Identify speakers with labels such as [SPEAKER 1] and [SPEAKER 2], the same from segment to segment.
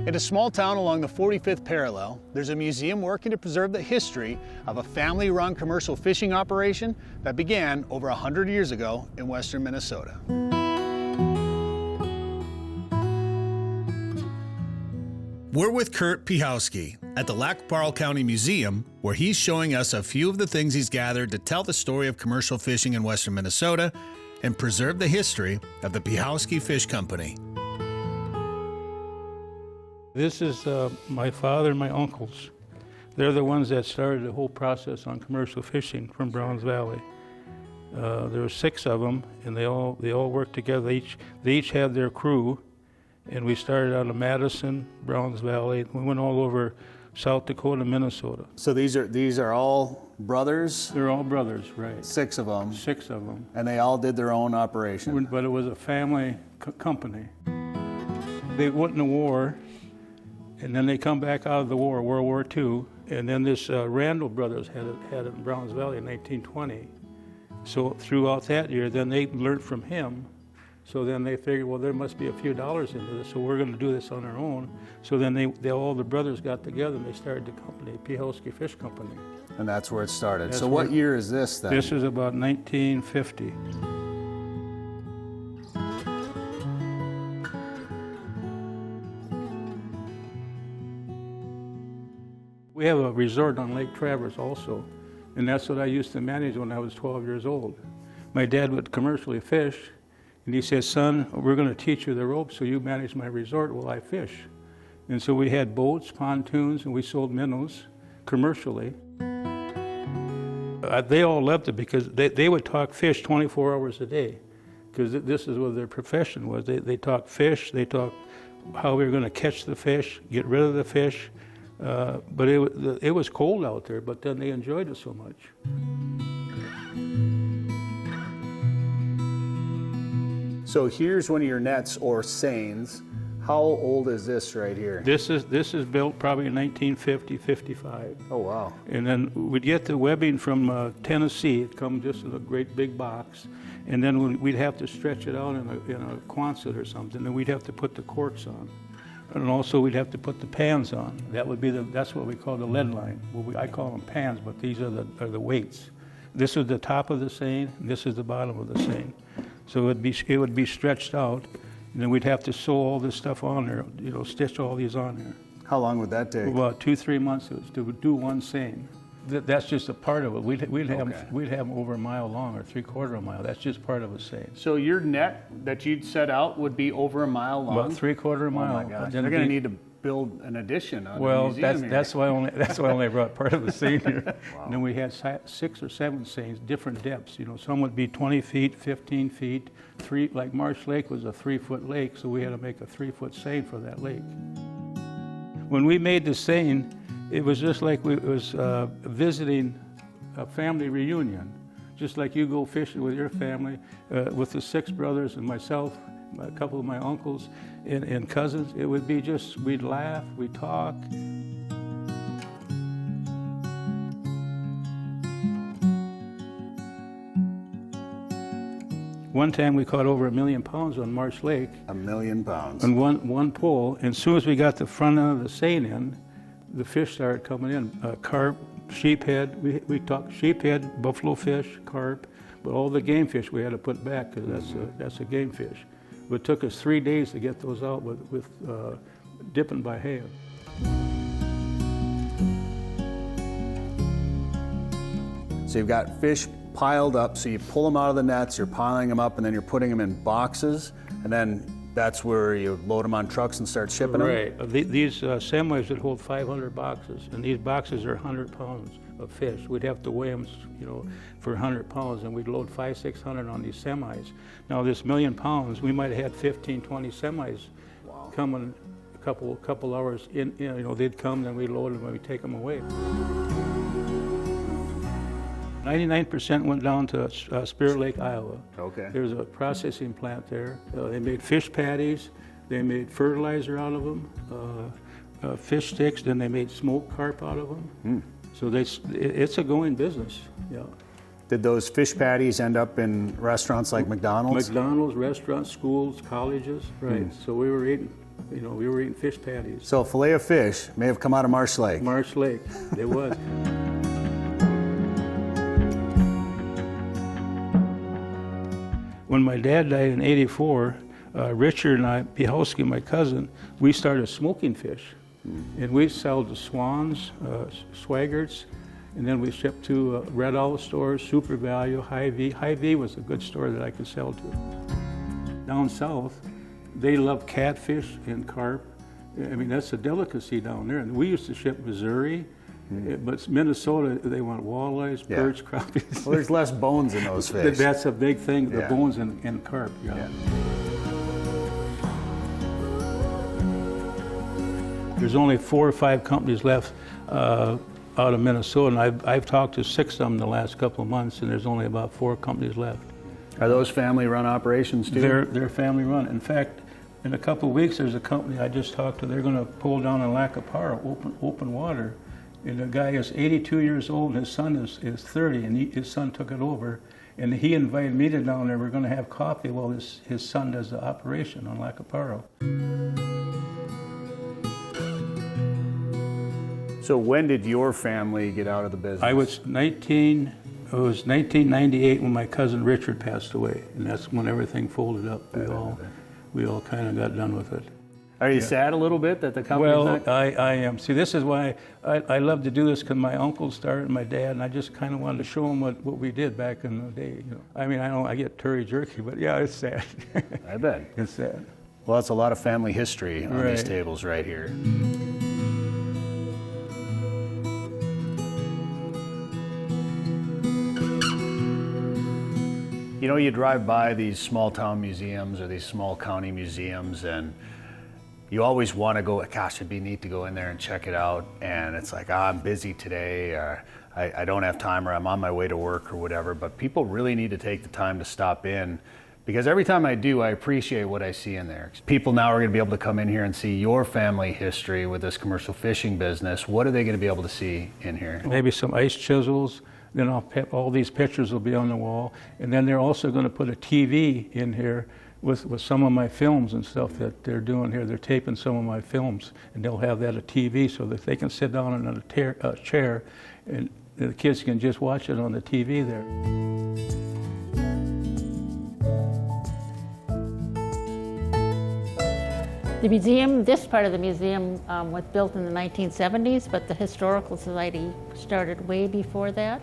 [SPEAKER 1] In a small town along the 45th parallel, there's a museum working to preserve the history of a family-run commercial fishing operation that began over 100 years ago in western Minnesota. We're with Curt Piechowski at the Lac Parle County Museum, where he's showing us a few of the things he's gathered to tell the story of commercial fishing in western Minnesota and preserve the history of the Piechowski Fish Company.
[SPEAKER 2] This is my father and my uncles. They're the ones that started the whole process on commercial fishing from Browns Valley. There were 6 of them, and they all worked together. They each had their crew, and we started out of Madison, Browns Valley. We went all over South Dakota, Minnesota.
[SPEAKER 1] So these are all brothers?
[SPEAKER 2] They're all brothers, right.
[SPEAKER 1] 6 of them?
[SPEAKER 2] 6 of them.
[SPEAKER 1] And they all did their own operation?
[SPEAKER 2] But it was a family company. They went in the war, and then they come back out of the war, World War II, and then this Randall brothers had it in Browns Valley in 1920. So throughout that year, then they learned from him. So then they figured, well, there must be a few dollars into this, so we're going to do this on our own. So then all the brothers got together and they started the company, Piechowski Fish Company.
[SPEAKER 1] And that's where it started. So what year is this then?
[SPEAKER 2] This is about 1950. We have a resort on Lake Traverse also, and that's what I used to manage when I was 12 years old. My dad would commercially fish, and he said, son, we're going to teach you the ropes so you manage my resort while I fish. And so we had boats, pontoons, and we sold minnows commercially. They all loved it because they would talk fish 24 hours a day, because this is what their profession was. They talked fish, they talked how we were going to catch the fish, get rid of the fish. But it was cold out there, but then they enjoyed it so much.
[SPEAKER 1] So here's one of your nets or seines. How old is this right here?
[SPEAKER 2] This is built probably in 1950, 55.
[SPEAKER 1] Oh, wow.
[SPEAKER 2] And then we'd get the webbing from Tennessee. It'd come just in a great big box. And then we'd have to stretch it out in a Quonset or something, and we'd have to put the corks on. And also we'd have to put the pans on. That's what we call the lead line. Well, I call them pans, but these are the weights. This is the top of the seine, and this is the bottom of the seine. So it would be stretched out, and then we'd have to sew all this stuff on there, stitch all these on there.
[SPEAKER 1] How long would that take?
[SPEAKER 2] About 2-3 months to do one seine. That's just a part of it. We'd have over a mile long or 3/4 mile. That's just part of a seine.
[SPEAKER 1] So your net that you'd set out would be over a mile long?
[SPEAKER 2] About 3/4 mile.
[SPEAKER 1] Oh my gosh. They're going to need to build an addition on
[SPEAKER 2] well,
[SPEAKER 1] the museum
[SPEAKER 2] that's why I only brought part of the seine here.
[SPEAKER 1] Wow.
[SPEAKER 2] And then we had 6 or 7 seines, different depths. Some would be 20 feet, 15 feet. Like Marsh Lake was a 3-foot lake, so we had to make a 3-foot seine for that lake. When we made the seine, it was just like it was visiting a family reunion. Just like you go fishing with your family, with the 6 brothers and myself, a couple of my uncles and cousins. It would be just, we'd laugh, we'd talk. One time we caught over 1 million pounds on Marsh Lake.
[SPEAKER 1] 1 million pounds.
[SPEAKER 2] On one pole. And as soon as we got the front end of the seine in, the fish started coming in. Carp, sheephead. We talked sheephead, buffalo fish, carp, but all the game fish we had to put back because that's a game fish. But it took us 3 days to get those out with dipping by hand.
[SPEAKER 1] So you've got fish piled up, so you pull them out of the nets, you're piling them up, and then you're putting them in boxes, and then that's where you load them on trucks and start shipping them?
[SPEAKER 2] Right. These semis would hold 500 boxes, and these boxes are 100 pounds of fish. We'd have to weigh them, for 100 pounds, and we'd load 500-600 on these semis. Now this 1 million pounds, we might have had 15, 20 semis coming a couple hours in. They'd come, then we'd load them, and we'd take them away. 99% went down to Spirit Lake, Iowa.
[SPEAKER 1] Okay.
[SPEAKER 2] There's a processing plant there. They made fish patties. They made fertilizer out of them, fish sticks. Then they made smoked carp out of them. So it's a going business. Yeah.
[SPEAKER 1] Did those fish patties end up in restaurants like McDonald's?
[SPEAKER 2] McDonald's, restaurants, schools, colleges, right. So we were eating You know, we were eating fish patties.
[SPEAKER 1] So a fillet of fish may have come out of Marsh Lake.
[SPEAKER 2] Marsh Lake, it was. When my dad died in '84, Richard and I, Piechowski, my cousin, we started smoking fish. And we sell to Swans, Swaggarts, and then we shipped to Red Owl stores, Super Value, Hy-Vee. Hy-Vee was a good store that I could sell to. Down south, they love catfish and carp. I mean, that's a delicacy down there. And we used to ship Missouri, but Minnesota, they want walleyes, perch, crappies.
[SPEAKER 1] Well, there's less bones in those fish.
[SPEAKER 2] That's a big thing, the bones and carp. Yeah. There's only 4 or 5 companies left out of Minnesota, and I've talked to 6 of them in the last couple of months, and there's only about 4 companies left.
[SPEAKER 1] Are those family-run operations too?
[SPEAKER 2] They're family-run. In fact, in a couple of weeks, there's a company I just talked to. They're going to pull down in Lac open water, and the guy is 82 years old, and his son is 30, and his son took it over, and he invited me to down there. We're going to have coffee while his son does the operation on Lac.
[SPEAKER 1] So when did your family get out of the business?
[SPEAKER 2] It was 1998 when my cousin Richard passed away, and that's when everything folded up. We all kind of got done with it.
[SPEAKER 1] Are you sad a little bit that the company?
[SPEAKER 2] Well, I am. See, this is why I love to do this, because my uncle started, my dad, and I just kind of wanted to show him what we did back in the day. You know, I mean, I get turry jerky, but yeah, it's sad.
[SPEAKER 1] I bet.
[SPEAKER 2] It's sad.
[SPEAKER 1] Well, that's a lot of family history on these tables right here. You know, you drive by these small town museums or these small county museums, and you always want to go, gosh, it'd be neat to go in there and check it out. And it's like, I'm busy today, or I don't have time, or I'm on my way to work, or whatever. But people really need to take the time to stop in, because every time I do, I appreciate what I see in there. People now are going to be able to come in here and see your family history with this commercial fishing business. What are they going to be able to see in here?
[SPEAKER 2] Maybe some ice chisels. Then all these pictures will be on the wall. And then they're also going to put a TV in here with some of my films and stuff that they're doing here. They're taping some of my films, and they'll have that a TV so that they can sit down in a chair, and the kids can just watch it on the TV there.
[SPEAKER 3] The museum, this part of the museum was built in the 1970s, but the Historical Society started way before that.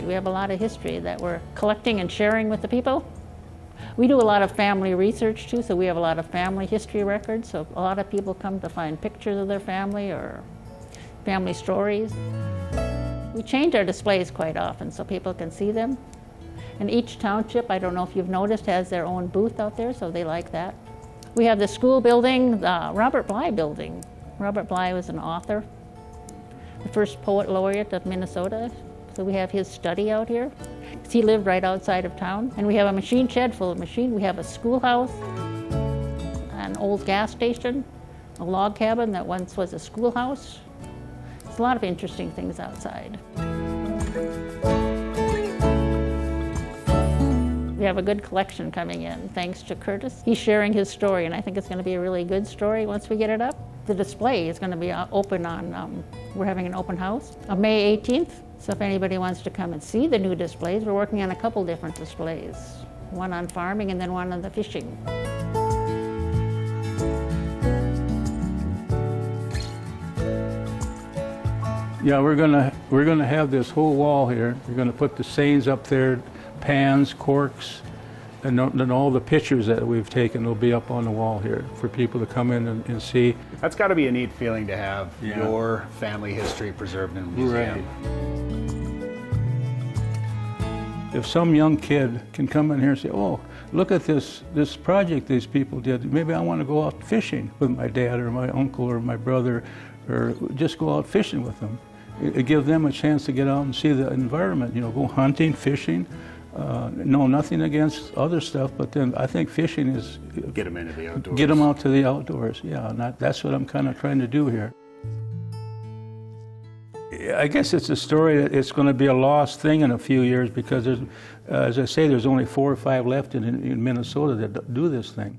[SPEAKER 3] We have a lot of history that we're collecting and sharing with the people. We do a lot of family research too, so we have a lot of family history records. So a lot of people come to find pictures of their family or family stories. We change our displays quite often so people can see them. And each township, I don't know if you've noticed, has their own booth out there, so they like that. We have the school building, the Robert Bly building. Robert Bly was an author, the first poet laureate of Minnesota. So we have his study out here. He lived right outside of town. And we have a machine shed full of machines. We have a schoolhouse, an old gas station, a log cabin that once was a schoolhouse. There's a lot of interesting things outside. We have a good collection coming in, thanks to Curtis. He's sharing his story, and I think it's going to be a really good story once we get it up. The display is going to be open on, we're having an open house on May 18th. So if anybody wants to come and see the new displays, we're working on a couple different displays. One on farming and then one on the fishing.
[SPEAKER 2] Yeah, we're gonna have this whole wall here. We're gonna put the seines up there, pans, corks, and then all the pictures that we've taken will be up on the wall here for people to come in and see.
[SPEAKER 1] That's got to be a neat feeling to have your family history preserved in a museum.
[SPEAKER 2] Right. If some young kid can come in here and say, oh, look at this project these people did. Maybe I want to go out fishing with my dad or my uncle or my brother, or just go out fishing with them. It gives them a chance to get out and see the environment, go hunting, fishing. No, nothing against other stuff, but then I think fishing is...
[SPEAKER 1] Get them into the outdoors.
[SPEAKER 2] Get them out to the outdoors, yeah. And that's what I'm kind of trying to do here. I guess it's a story that it's going to be a lost thing in a few years because, as I say, there's only 4 or 5 left in Minnesota that do this thing.